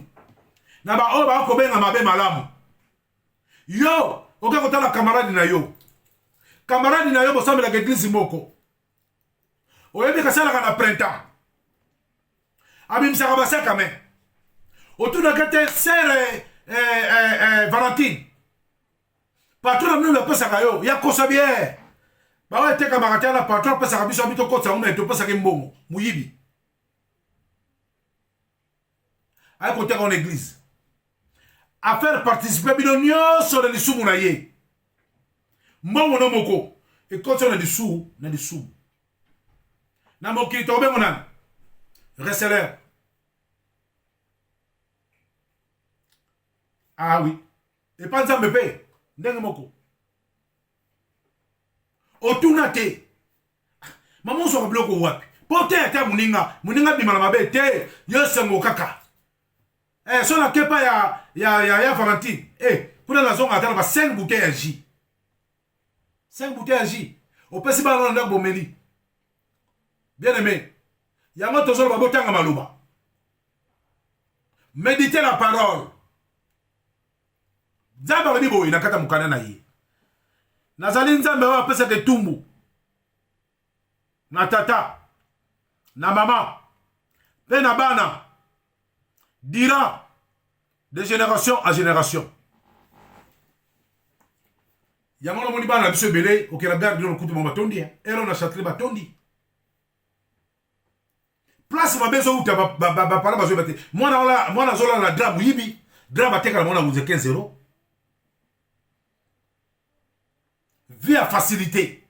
Na ba o ba ko benga mabe malamu. Yo, oka ko tala camarade na yo. Camarade na yo bo sambela ke église moko. Oyebi ka sala kana printemps. Abim sakabasa kame. Otuna kete sere Valentine. Patron na mnou pesa kayo, ya kosa bien. Ba wa te kamarate na patron pesa ka biso abito kotsa una to pesa ke mbongo, muyibi. Ay ko te en église. À faire participer bidonyo sur les sous na ye. Mbongo no moko. Et quand on a des sous, on a des sous. Na moki to be monan. Reseller. Ah oui. Et pas ça me paye. Ndenge moko. Otuna te. Maman so bloko wapi. Pote ata muninga bimala mabe te. Yo sengo kaka. So na kepa ya Valentine. Pour la zone ata ba 5 bouteilles à jus. 5 bouteilles à jus. Au pesi ba na ndako bomeli. Bien aimé. Yango tozolo ba botanga maluba. Méditez la parole. Zaba bibo inakata mukana na ye. Nazali nzambe wa pesa ke tumbu. Na tata. Na mama. Pe na bana. Dira de génération à génération. Yango moni bana biso belé o kera garde no kutu matondi ero na châtelet batondi. Place ma bezo uta ba para bazo bate. Mwana zola na drame yibi. Drame ateka na mwana uze 15 euros. Vie à facilité.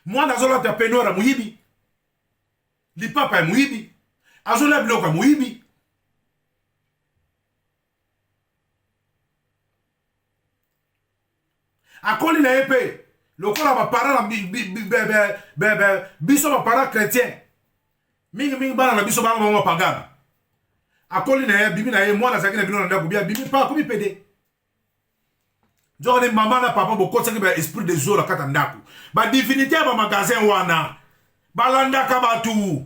Moi, nazola ta penora muibi. Li papa muibi. Azola bloka muibi. Akoli na épée. Le kola ba para biso ba para chrétien. Mingi bana na biso ba mama pagana. Akoli na bibi na ye moi na zakina bino na ndako bia bibi pa komi pédé. Jone maman na papa boko tsaki ba esprit de jour la kata ndako. Ba divinité ba magasin wana. Balanda ka batu.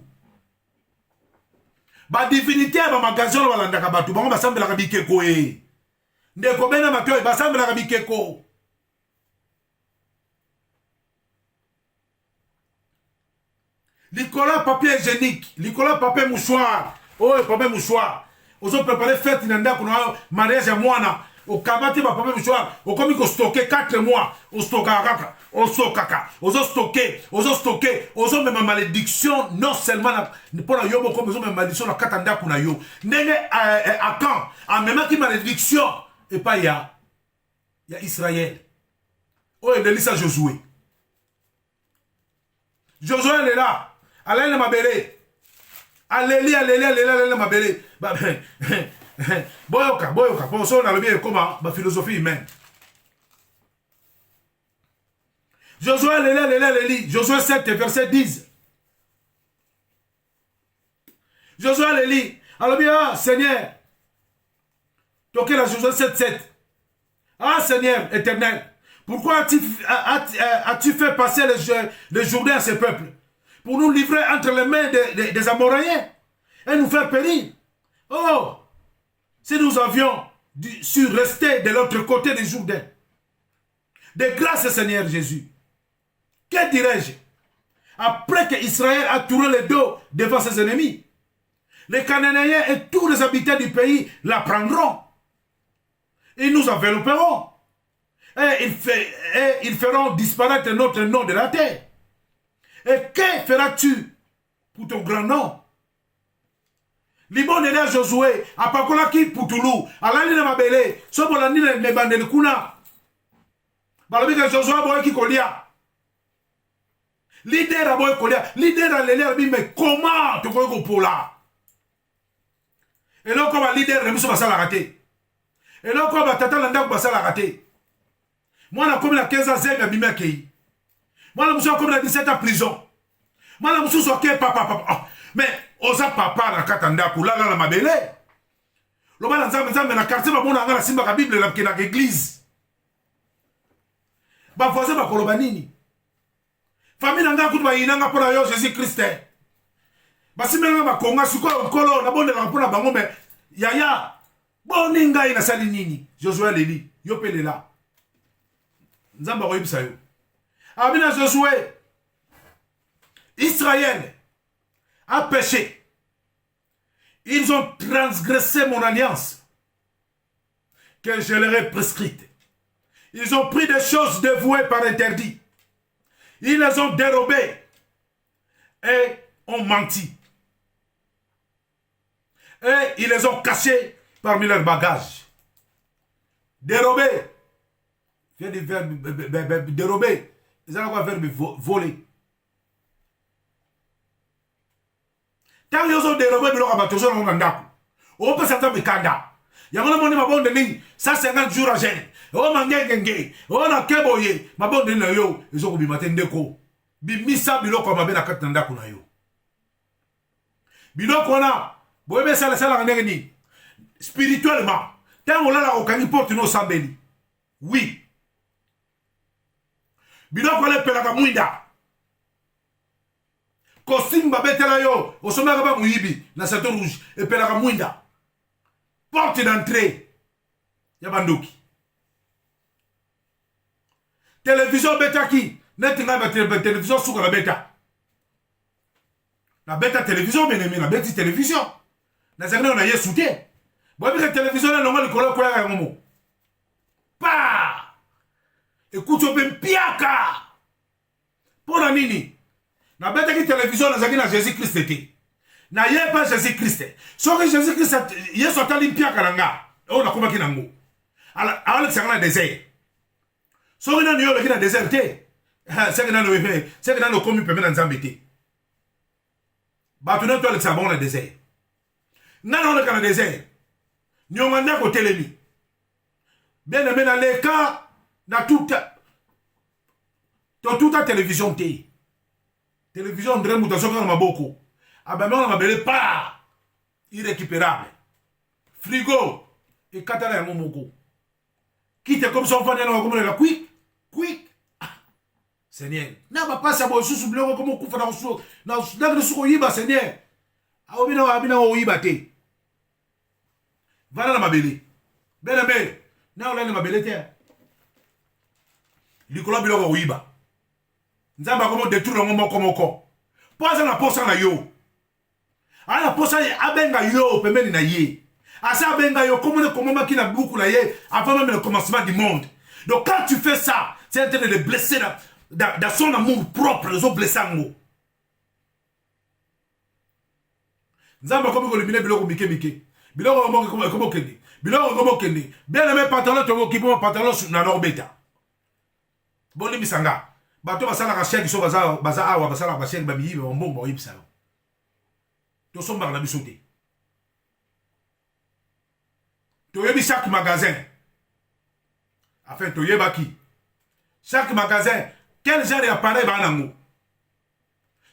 Ba divinité ba magasin balanda ka batu. Bango basambela ka bikeko e. Ndeko bena mato basambela ka bikeko. Nicolas papier hygiénique, Nicolas papier mouchoir. Oh, papier mouchoir. Ils ont préparé fête ndako na mariage ya mwana. Au kabati ba papier mouchoir, au comme il stocké 4 mois, au stockaka, au stockaka, au stocké, au même malédiction non seulement pour la yobo comme ils ont même malédiction la katanda kuna yo. Nene à quand en même qui malédiction et pas il y a Israël. Oh et Elisa Josué. Josué est là. Allez le mabélé. Allez mabélé. Boyoka. Pour ça, on a le bien comment ma philosophie humaine. Josué, Léli. Josué 7, verset 10. Josué, Léli. Alors bien, Seigneur. Toquez la Josué 7, 7. Ah, Seigneur éternel. Pourquoi as-tu fait passer les journées à ce peuple? Pour nous livrer entre les mains des Amoréens et nous faire périr. Oh! Si nous avions su rester de l'autre côté des Jourdain. De grâce, Seigneur Jésus. Que dirais-je? Après que Israël a tourné le dos devant ses ennemis, les Cananéens et tous les habitants du pays la prendront. Ils nous envelopperont. Et ils feront disparaître notre nom de la terre. Et que feras-tu pour ton grand nom? Libon de Josué, apakola ki putulu, alani na mabele, sobolani na bandeli kuna. Balobi que Josué boy ki kolia. Leader à boy kolia, leader à l'élève, mais comment tu crois pour là? Et là, comme leader, le monsieur va la rater. Et là, comme tata landa va la rater. Moi, on a comme la 15 ans, c'est bien qui. Moi, la monsieur comme la 17 ans prison. Moi, la monsieur soit papa. Mais, osa papa na katanda kula la mabele. Le bal nzambe na quartier ba mona ngala simba ka Bible la na église. Ba voisin ba koloba nini? Famille nga kutu ba inanga pona yo Jésus Christ. Ba simela ba konga suko kolo na bonde la pona bango me yaya. Boni ngai na sali nini? Josué Leli, yo pele la. Nzamba ko yibisa yo. Abina Josué. Israël a péché. Ils ont transgressé mon alliance que je leur ai prescrite. Ils ont pris des choses dévouées par interdit. Ils les ont dérobées et ont menti. Et ils les ont cachées parmi leurs bagages. Dérober. Vient du verbe dérober. Ils ont le verbe voler. Tant qu'ils ont dérobé, ils ont toujours un mandat. On peut s'attendre à Kanda. Il y a un moment de ligne, ça 50 jours à gêner. On a gagné, on a keboye, ma bonne de yo, ils ont oublié matin déco. Bimisa biloko ma bena katanda kuna yo. Biloko na, boye ça la sala ngeni. Spirituellement, tant on la okani porte no sambeli. Oui. Biloko le pelaka muinda. Costume babetela yo, osomaka ba muyibi na sato rouge et pelaka muinda. Porte d'entrée. Yabandoki. Télévision bêta qui? Net nga télévision sous la bêta. La bêta télévision bien aimé, la bêta télévision. Na zangna on a yesouté. Bon bi télévision na longa le kolo kwa ya ngomo. Pa! Écoute on ben piaka. Pour la nini? Na bêta qui télévision na zangna Jésus Christ était. Na yé pas Jésus Christ. So que Jésus Christ yeso tali piaka nanga. On a komaki nango. Ala sangna désert. So que na yo le kina déserté. C'est que dans le commun peut mettre en zambété. Batunan toi le sabon dans le désert. Non, le dans le désert. Nous on a côté l'ennemi. Bien aimé dans les cas, dans toute la télévision T. Télévision de mutation dans ma boko. Ah ben on a belé pas irrécupérable. Frigo et katana mon moko. Quitte comme son fan dans comme la quick. Seigneur, na ba passa bo susu bloko comme kufa na so na suko yiba Seigneur. Abina o yiba te. Vala na mabele. Bela be. Na ola na mabele te. Likolo biloko o yiba. Nzamba comme détruire ngomo komoko. Posa na posa na yo. Ala posa abenga yo pembeni na ye. Asa abenga yo comme le komoma ki na buku na ye avant même le commencement du monde. Donc quand tu fais ça, c'est en train de le blesser dans son amour propre, ils ont blessé en haut. Nzamba comme le mine biloko mike. Biloko comme kende. Biloko comme kende. Bien aimé pantalon to ki bon pantalon na norbeta. Boni misanga. Bato basala ka chèque so baza awa basala ka chèque ba biyibe mbongo yipsa. To somba na bisote. To yebi chaque magasin. Afin to yebaki. Chaque magasin quel genre d'appareil va nango?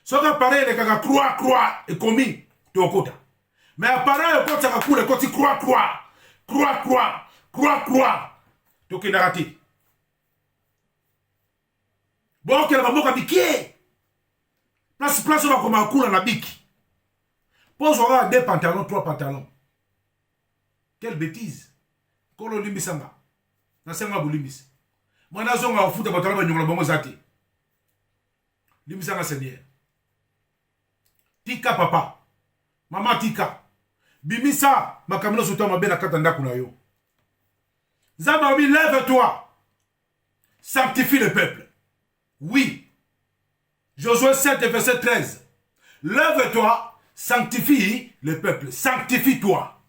Ce appareil est kaka croix et commis to kota. Mais appareil ko tsaka kule ko ti croix. To kinarati. Bon que la maman biki. Place va comme kula na biki. Pose aura 2 pantalons, 3 pantalons. Quelle bêtise. Kolo limbisanga. Na senga bulimbis. Mwana zonga ofuta batala ba nyongola bongo zati. Limbisanga Seigneur. Tika papa. Mama tika. Bimisa makamino soto mabena katanda kuna yo. Zamba bi lève-toi. Sanctifie le peuple. Oui. Josué 7 verset 13. Lève-toi, sanctifie le peuple. Sanctifie-toi.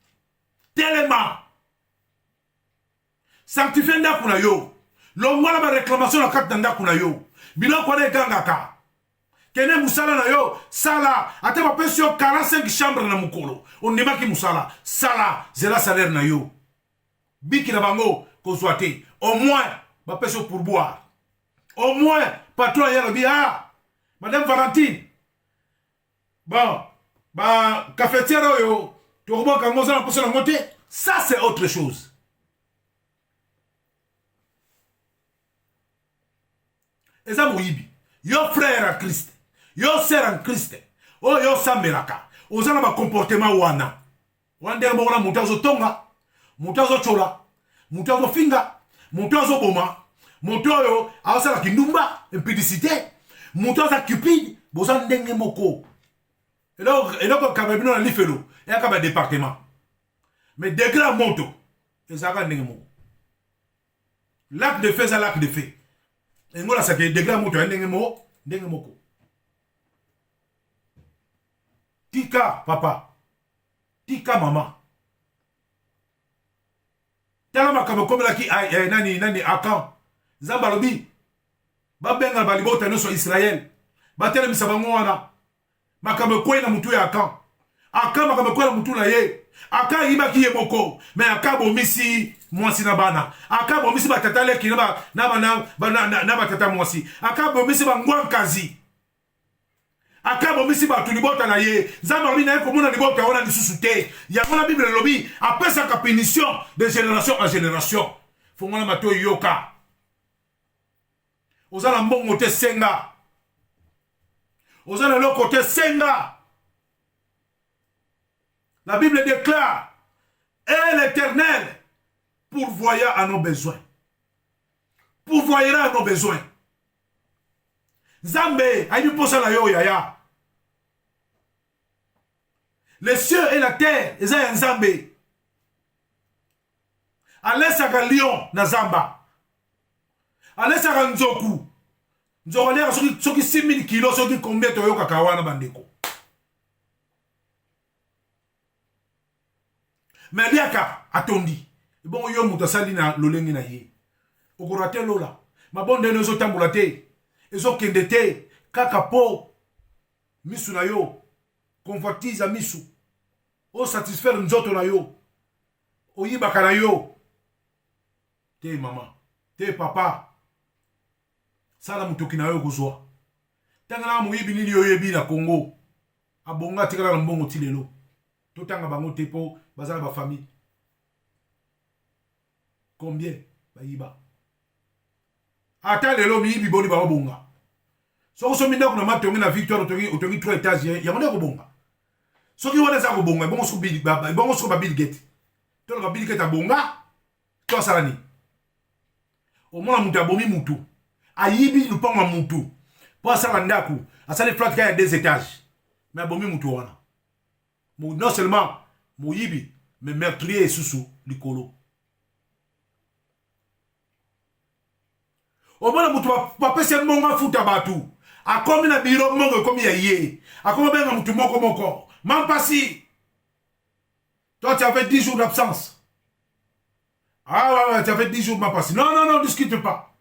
Tellement. Sanctifie ndakuna yo. L'homme la réclamation la carte ndakuna yo. Biloko ne gangaka. Kene musala na yo, sala. Ate ma pesi yo 45 chambres na mukolo. On ne ma ki musala. Sala, zela salaire na yo. Biki na bango, kozwate. Au moins, ma pesi yo pour boire. Au moins, patron y'a le ah, Madame Valentine. Bon, bah, cafetière yo, tu remontes quand on a poussé la montée. Ça, c'est autre chose. Et ça, mouibi. Yo frère en Christ. Yo sœur en Christ. Oh, yo samberaka. Oza na ba comportement wana. Wande mbona mutazo tonga. Mutazo chola. Mutazo finga. Mutazo boma. Mutoyo awasala kindumba. Impudicité. Mutazo cupide. Boza ndenge moko. Et donc, kababino na lifelo. Et akaba département. Mais degré à moto. Et ça va ndenge moko. L'acte de fait, c'est l'acte de fait. Et ngola ça que degré à moto. Ndenge moko. Tika papa, tika maman. Tala makabo comme la ki nani akan. Zambalobi. Ba benga balibota no so Israël. Ba tele misabango wana. Makabo ko na mutu ya akan. Akan makabo ko na mutu na ye. Akan yiba ki ye moko. Mais akan bo misi mwasi na bana. Akan bo misi ba tatale ki na ba tata mwasi. Akan bo misi ba ngwankazi. Akabo misi ba tulibota na ye zamba lobi na ye komona libota wana lisusu te ya mona bible lobi apesa ka punition de génération en génération fongona mato yoka ozala mbongo te senga ozala loko te senga. La Bible déclare et l'Éternel pourvoyera à nos besoins, pourvoyera à nos besoins. Zambé ayi posa la yo yaya. Les cieux et la terre, ils ont un Zambé. Alessa lion na Zamba. Alessa nzoku. Nzoku lea soki 6000 kilos soki combien to yo kakawana bandeko. Mais liaka atondi. Bon yo mutasali na lolengi na ye. Okorate lola. Mabonde no zo tambola te. Ezo kende te kaka po misu na yo. Convoitise misu. O satisfaire nzoto na yo. O yibaka na yo. Te mama. Te papa. Sala mutoki na yo kozwa. Tanga na muyibi nili yo yebi na Congo. Abonga tikala na mbongo tilelo. Totanga bango tepo bazala ba famille. Combien ba yiba? Ata lelo miyibi boni ba bonga. So minda kuna matongi na Victoire otongi 3 étages ya mona ko bonga. Soki wana za ko bonga bongo so Bill Gates. To ba Bill Gates abonga to salani. O mona mutu abomi mutu. Ayibi lupanga mutu. Po asala ndaku, asale flat ya 2 étages. Mais abomi mutu wana. Non seulement moyibi mais meurtrier susu likolo. O mona mutu pa pese monga futa batu. A komi na biro mongo komi ya ye. A komi benga mutu moko. Mampasi. Toi, tu avais 10 jours d'absence. Ah ouais, tu avais 10 jours de Mampasi. Non, discute pas.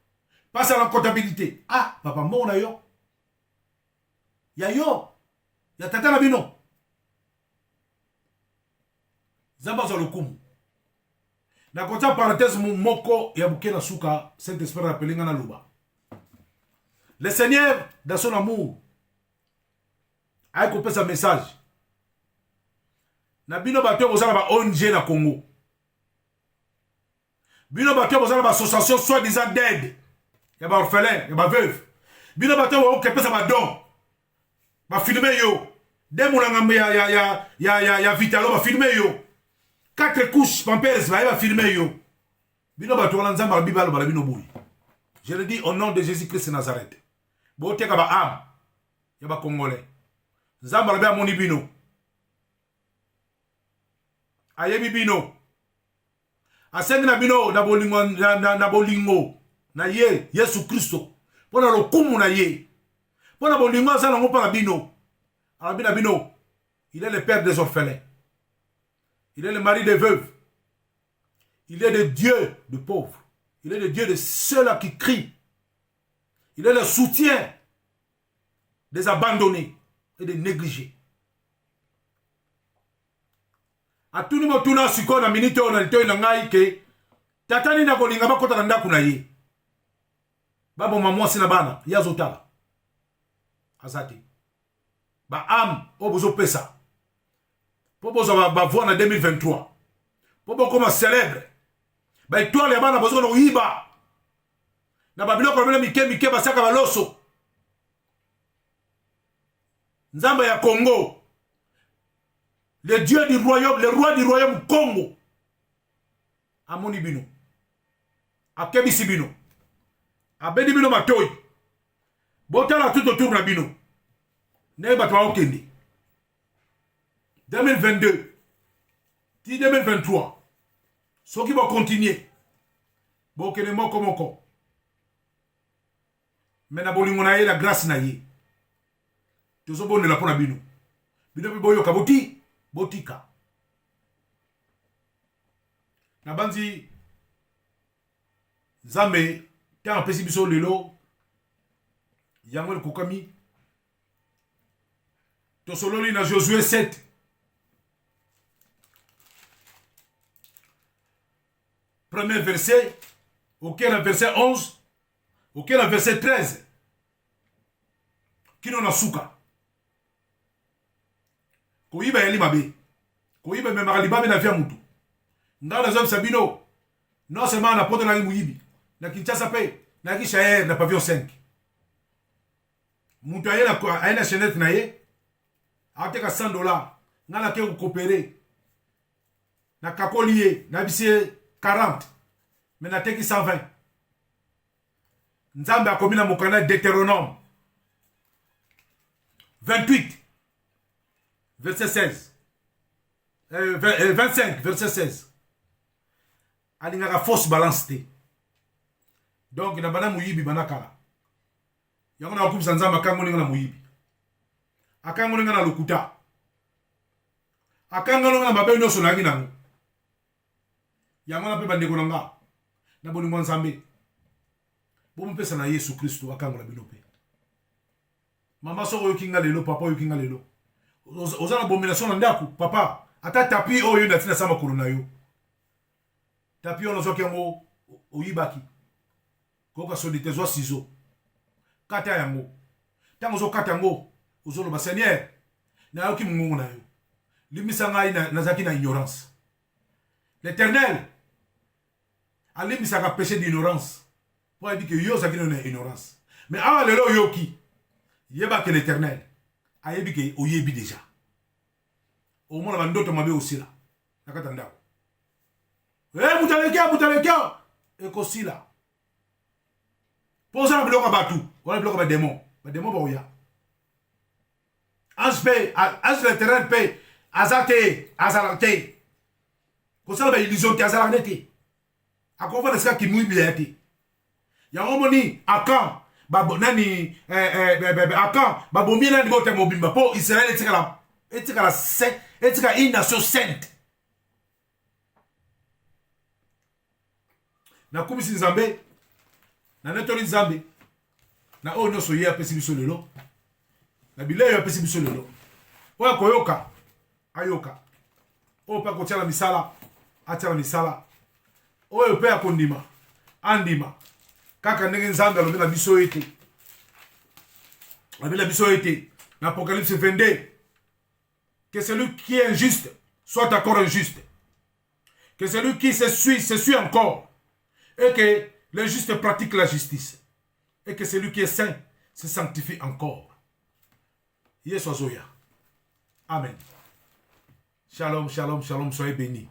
Passe à la comptabilité. Ah, papa, mon na yo. Ya yo. Ya tata na bino. Zamba za lokumu. Na kota parenthèse moko ya bukena suka, Saint-Esprit rappelé ngana luba. Le Seigneur, dans son amour, a coupé sa message. Na bino bato bozala ba ONG na Congo. Bino bato bozala ba association soi-disant d'aide. Ya ba orphelin, ya ba veuve. Bino bato bo occupé sa ba don. Ba filmer yo. Demo na ngambe ya Vitalo ba filmer yo. 4 couches pampers ba filmer yo. Bino bato wana nzamba bibalo ba bino boui. Je le dis au nom de Jésus-Christ de Nazareth. Bo teka ba âme ya ba Congolais. Nzamba ba moni bino. Ayebi bino. Asengi na bino na bolingo na ye Yesu Kristo. Pona lokumu na ye. Pona bolingo za na ngopa bino. Arabina bino. Il est le père des orphelins. Il est le mari des veuves. Il est le Dieu de pauvres. Il est le Dieu de ceux-là qui crient. Il est le soutien des abandonnés et des négligés. A tout le monde tourne sur quoi na minute on a le temps ngai ke tata ni na kolinga ba kota ndako na ye. Babo maman sina bana ya zotala. Azati. Ba am obozo pesa. Pobozo ba voir en 2023. Pobo comme célèbre. Ba étoile ya bana bozo no yiba. Na babilo problème mike basaka baloso. Nzamba ya Congo. Le dieu du royaume, le roi du royaume Congo. Amoni bino. Akebisi bino. Abedi bino matoyi. Botala tout autour na bino. Ne batwa okende. 2022. Ti 2023. Ceux qui vont continuer. Bokene moko. Mais na bolingo na ye la grâce na ye. Tozo bonne la pona bino. Bino biboyo kaboti. Botika. Na banzi Zame ta pesi biso lelo Yangwel kokami to sololi na Josué 7 premier verset auquel le verset 11 auquel le verset 13 kino na suka koyiba yali mabe koyiba memaka libabe na via mutu ngala zob sabino non seulement na poto na muyibi na Kinshasa pe na kishaer na pavillon 5 mutu ayena chenette na ye ateka $100 ngala ke coopérer na kakolier na bisie 40 mais na teki 120 nzambe akomi na mokanda Deutéronome 28 verset 16 25 verset 16 alingaka fausse balance te donc na bana muyibi banakala yango na kumisa nzamba kango ninga na muyibi akango ninga na lokuta akango ninga na mabe nyonso na nango yango na pe bandeko nanga na bolingo nzambe bompesa na Yesu Kristo akango na bino pe mama soko yokinga lelo papa yokinga lelo ozana abomination na ndaku papa ata tapi oyo na tina sama kolona yo tapi ono zoki yango oyibaki koka so ditezwa sizo kata yango tango zo kata yango ozolo ba Seigneur na yoki mungu na yo limisa ngai na zaki na ignorance l'Éternel alimisa ka péché d'ignorance pour dire que yo zaki na ignorance mais awa lelo yoki yeba que l'Éternel ayebi ke oyebi déjà au moins la ndoto mabe aussi là nakata ndako mutalekea ekosila posa na biloko batu wala biloko ba démon ba oya ange l'Éternel pe azalate kosala ba illusion te azalate te akova na sika kimuibi ya te yango moni akan nani akan babombi nani bote mobimba po Israël etika une nation sainte na kumisi nzambe na netoli nzambe na oyo nyonso ye apesi biso lelo na bileyo apesi biso lelo oyo akoyoka ayoka oyo mpe akotiala misala atiala misala oyo mpe akondima andima kaka ndenge nzambe alobi na biso ete na Apocalypse 22 que celui qui est injuste soit encore injuste, que celui qui se suit encore, et que le juste pratique la justice, et que celui qui est saint se sanctifie encore. Yesu azoya. Amen. Shalom, shalom, shalom, soyez bénis.